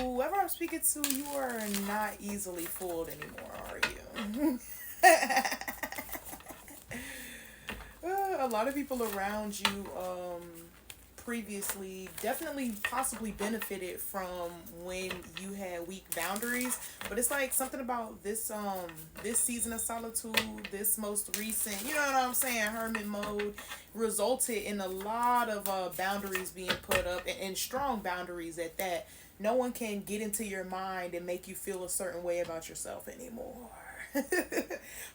whoever I'm speaking to, you are not easily fooled anymore, are you? A lot of people around you previously definitely possibly benefited from when you had weak boundaries, but it's like something about this season of solitude, this most recent, you know what I'm saying, hermit mode, resulted in a lot of boundaries being put up, and strong boundaries at that. No one can get into your mind and make you feel a certain way about yourself anymore.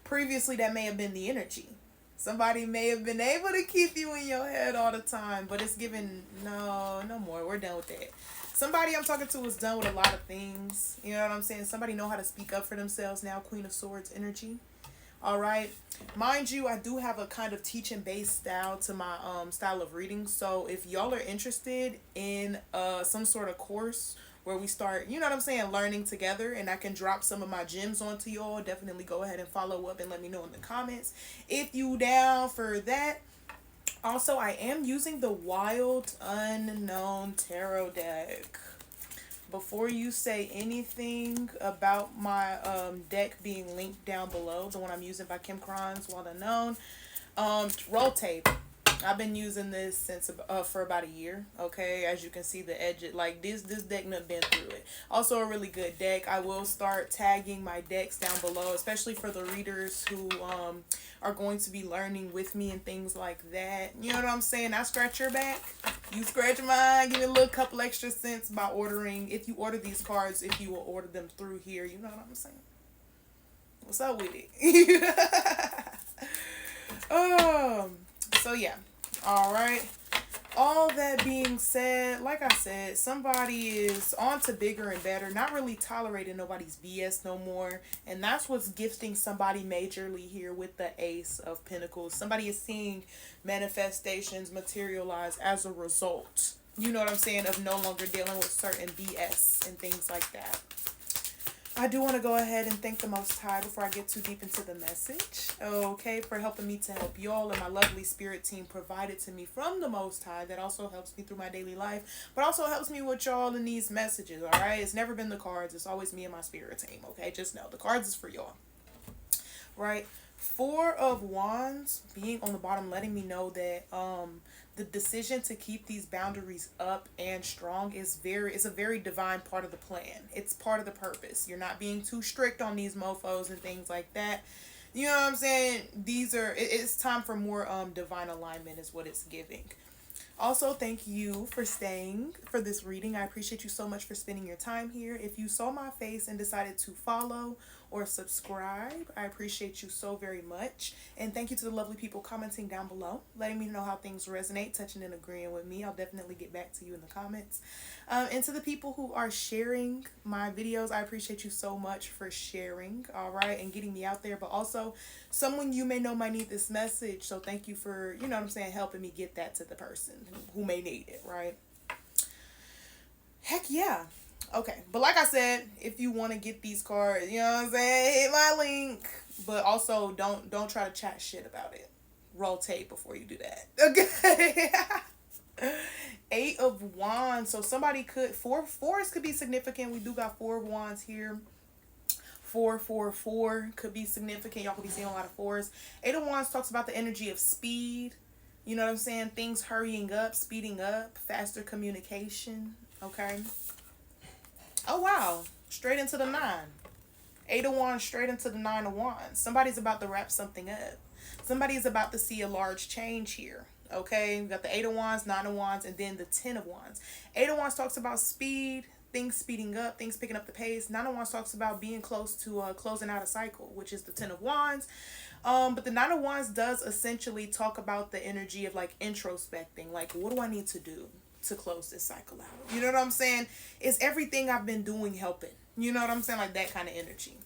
Previously, that may have been the energy. Somebody may have been able to keep you in your head all the time, but it's given no more. We're done with that. Somebody I'm talking to is done with a lot of things. You know what I'm saying? Somebody know how to speak up for themselves now. Queen of Swords energy. All right. Mind you, I do have a kind of teaching based style to my style of reading. So if y'all are interested in some sort of course where we start, you know what I'm saying, learning together, and I can drop some of my gems onto y'all, definitely go ahead and follow up and let me know in the comments if you down for that. Also, I am using the Wild Unknown Tarot deck. Before you say anything about my deck being linked down below, the one I'm using by Kim Kron's Wild Unknown, roll tape. I've been using this since for about a year. Okay, as you can see, the edge, like this deck not been through it. Also a really good deck. I will start tagging my decks down below, especially for the readers who are going to be learning with me and things like that. You know what I'm saying? I scratch your back, you scratch mine. Give me a little couple extra cents by ordering. If you order these cards, if you will order them through here, you know what I'm saying? What's up with it? So yeah. All right. All that being said, like I said, somebody is on to bigger and better, not really tolerating nobody's BS no more. And that's what's gifting somebody majorly here with the Ace of Pentacles. Somebody is seeing manifestations materialize as a result, you know what I'm saying, of no longer dealing with certain BS and things like that. I do want to go ahead and thank the Most High before I get too deep into the message, okay, for helping me to help y'all and my lovely spirit team provided to me from the Most High. That also helps me through my daily life, but also helps me with y'all in these messages, all right? It's never been the cards. It's always me and my spirit team, okay? Just know the cards is for y'all, right? Four of Wands being on the bottom, letting me know that the decision to keep these boundaries up and strong is a very divine part of the plan. It's part of the purpose. You're not being too strict on these mofos and things like that. You know what I'm saying? It's time for more divine alignment is what it's giving. Also, thank you for staying for this reading. I appreciate you so much for spending your time here. If you saw my face and decided to follow or subscribe, I appreciate you so very much. And thank you to the lovely people commenting down below, letting me know how things resonate, touching and agreeing with me. I'll definitely get back to you in the comments. And to the people who are sharing my videos, I appreciate you so much for sharing, all right, and getting me out there. But also, someone you may know might need this message, so thank you for, you know what I'm saying, helping me get that to the person who may need it, right? Heck yeah. Okay, but like I said, if you want to get these cards, you know what I'm saying, hit my link. But also, don't try to chat shit about it. Roll tape before you do that. Okay. Eight of Wands. So somebody could fours could be significant. We do got Four of Wands here. 4 could be significant. Y'all could be seeing a lot of fours. Eight of Wands talks about the energy of speed. You know what I'm saying? Things hurrying up, speeding up, faster communication. Okay. Oh wow. Straight into the 9. Eight of Wands straight into the 9 of Wands. Somebody's about to wrap something up. Somebody's about to see a large change here. Okay, we got the 8 of Wands, 9 of Wands, and then the 10 of Wands. 8 of Wands talks about speed, things speeding up, things picking up the pace. 9 of Wands talks about being close to closing out a cycle, which is the 10 of Wands. But the 9 of Wands does essentially talk about the energy of like introspecting, like what do I need to do to close this cycle out? You know what I'm saying? Is everything I've been doing helping? You know what I'm saying? Like that kind of energy.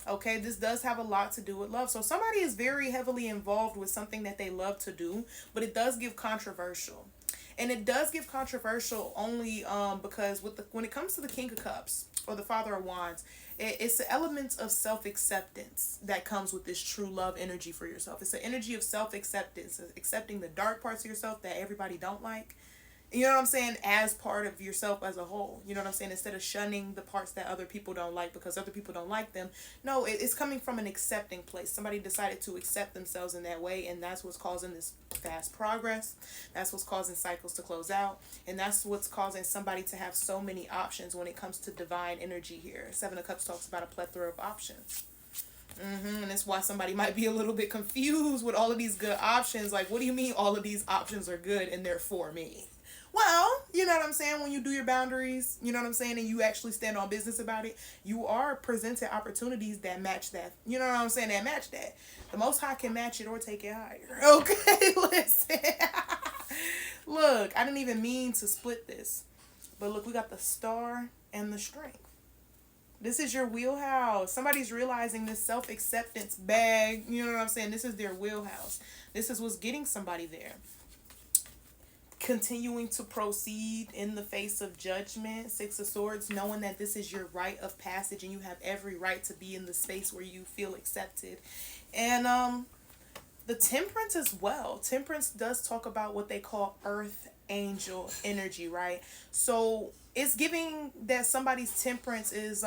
Okay, this does have a lot to do with love. So somebody is very heavily involved with something that they love to do, but it does give controversial. And it does give controversial only because when it comes to the King of Cups or the Father of Wands, it's the elements of self-acceptance that comes with this true love energy for yourself. It's the energy of self-acceptance, accepting the dark parts of yourself that everybody don't like, You know what I'm saying? As part of yourself as a whole. You know what I'm saying? Instead of shunning the parts that other people don't like because other people don't like them. No, it's coming from an accepting place. Somebody decided to accept themselves in that way, and that's what's causing this fast progress. That's what's causing cycles to close out. And that's what's causing somebody to have so many options when it comes to divine energy here. Seven of Cups talks about a plethora of options. And that's why somebody might be a little bit confused with all of these good options. Like, what do you mean all of these options are good and they're for me? Well, you know what I'm saying? When you do your boundaries, you know what I'm saying? And you actually stand on business about it, you are presented opportunities that match that. You know what I'm saying? That match that. The Most High can match it or take it higher. Okay, listen. Look, I didn't even mean to split this. But look, we got the Star and the Strength. This is your wheelhouse. Somebody's realizing this self-acceptance bag. You know what I'm saying? This is their wheelhouse. This is what's getting somebody there. Continuing to proceed in the face of judgment. Six of Swords, knowing that this is your rite of passage and you have every right to be in the space where you feel accepted. And the Temperance as well. Temperance does talk about what they call earth angel energy, right? So it's giving that somebody's temperance is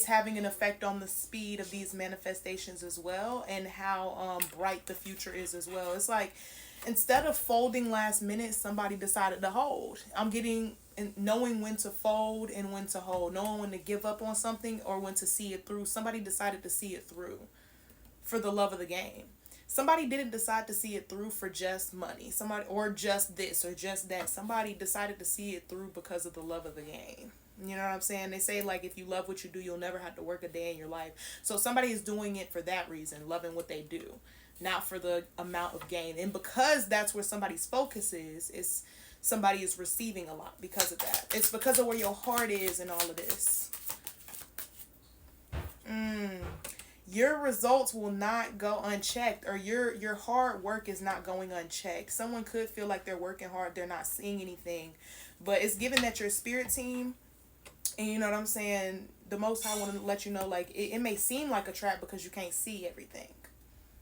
having an effect on the speed of these manifestations as well, and how bright the future is as well. It's like, instead of folding last minute, somebody decided to hold. I'm getting knowing when to fold and when to hold, knowing when to give up on something or when to see it through. Somebody decided to see it through for the love of the game. Somebody didn't decide to see it through for just money. Somebody, or just this or just that. Somebody decided to see it through because of the love of the game. You know what I'm saying? They say, like, if you love what you do, you'll never have to work a day in your life. So somebody is doing it for that reason, loving what they do, not for the amount of gain. And because that's where somebody's focus is somebody is receiving a lot because of that. It's because of where your heart is in all of this. Your results will not go unchecked, or your hard work is not going unchecked. Someone could feel like they're working hard, they're not seeing anything, but it's given that your spirit team, and you know what I'm saying, the Most High want to let you know, like, it may seem like a trap because you can't see everything.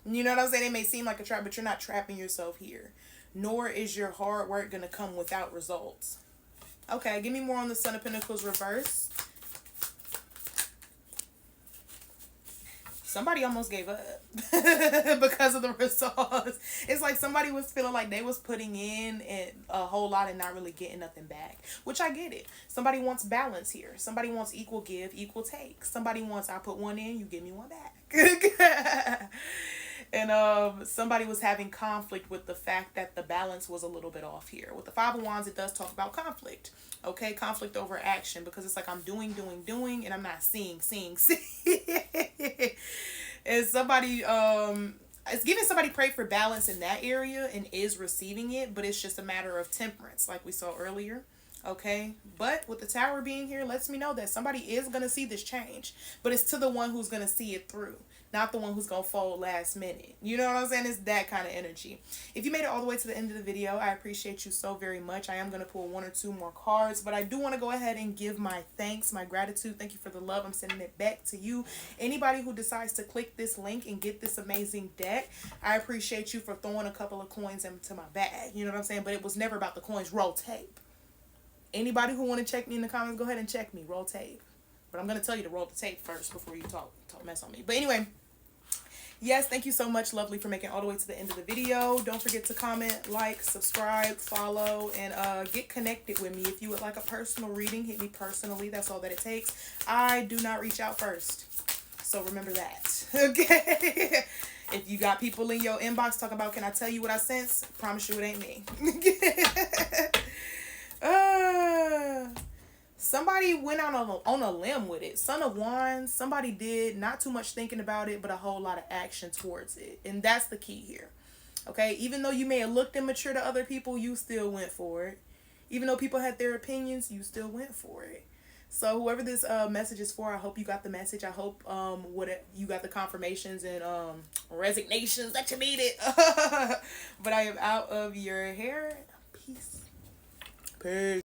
You know what I'm saying? It may seem like a trap, but you're not trapping yourself here. Nor is your hard work going to come without results. Okay, give me more on the Son of Pentacles reverse. Somebody almost gave up because of the results. It's like somebody was feeling like they was putting in a whole lot and not really getting nothing back, which I get it. Somebody wants balance here. Somebody wants equal give, equal take. Somebody wants, I put one in, you give me one back. And somebody was having conflict with the fact that the balance was a little bit off here. With the Five of Wands, it does talk about conflict. Okay, conflict over action, because it's like I'm doing, and I'm not seeing. And somebody, it's giving somebody pray for balance in that area and is receiving it, but it's just a matter of temperance, like we saw earlier. Okay, but with the Tower being here, lets me know that somebody is going to see this change, but it's to the one who's going to see it through, not the one who's going to fold last minute. You know what I'm saying? It's that kind of energy. If you made it all the way to the end of the video, I appreciate you so very much. I am going to pull one or two more cards, but I do want to go ahead and give my thanks, my gratitude. Thank you for the love. I'm sending it back to you. Anybody who decides to click this link and get this amazing deck, I appreciate you for throwing a couple of coins into my bag. You know what I'm saying? But it was never about the coins. Roll tape. Anybody who want to check me in the comments, go ahead and check me. Roll tape. But I'm going to tell you to roll the tape first before you talk mess on me. But anyway, yes, thank you so much, lovely, for making it all the way to the end of the video. Don't forget to comment, like, subscribe, follow, and get connected with me. If you would like a personal reading, hit me personally. That's all that it takes. I do not reach out first. So remember that. Okay? If you got people in your inbox talking about, can I tell you what I sense? Promise you it ain't me. Somebody went out on a limb with it. Son of Wands, somebody did not too much thinking about it, but a whole lot of action towards it. And that's the key here. Okay, even though you may have looked immature to other people, you still went for it. Even though people had their opinions, you still went for it. So whoever this message is for, I hope you got the message. I hope you got the confirmations and resignations that you needed. But I am out of your hair. Peace. Peace.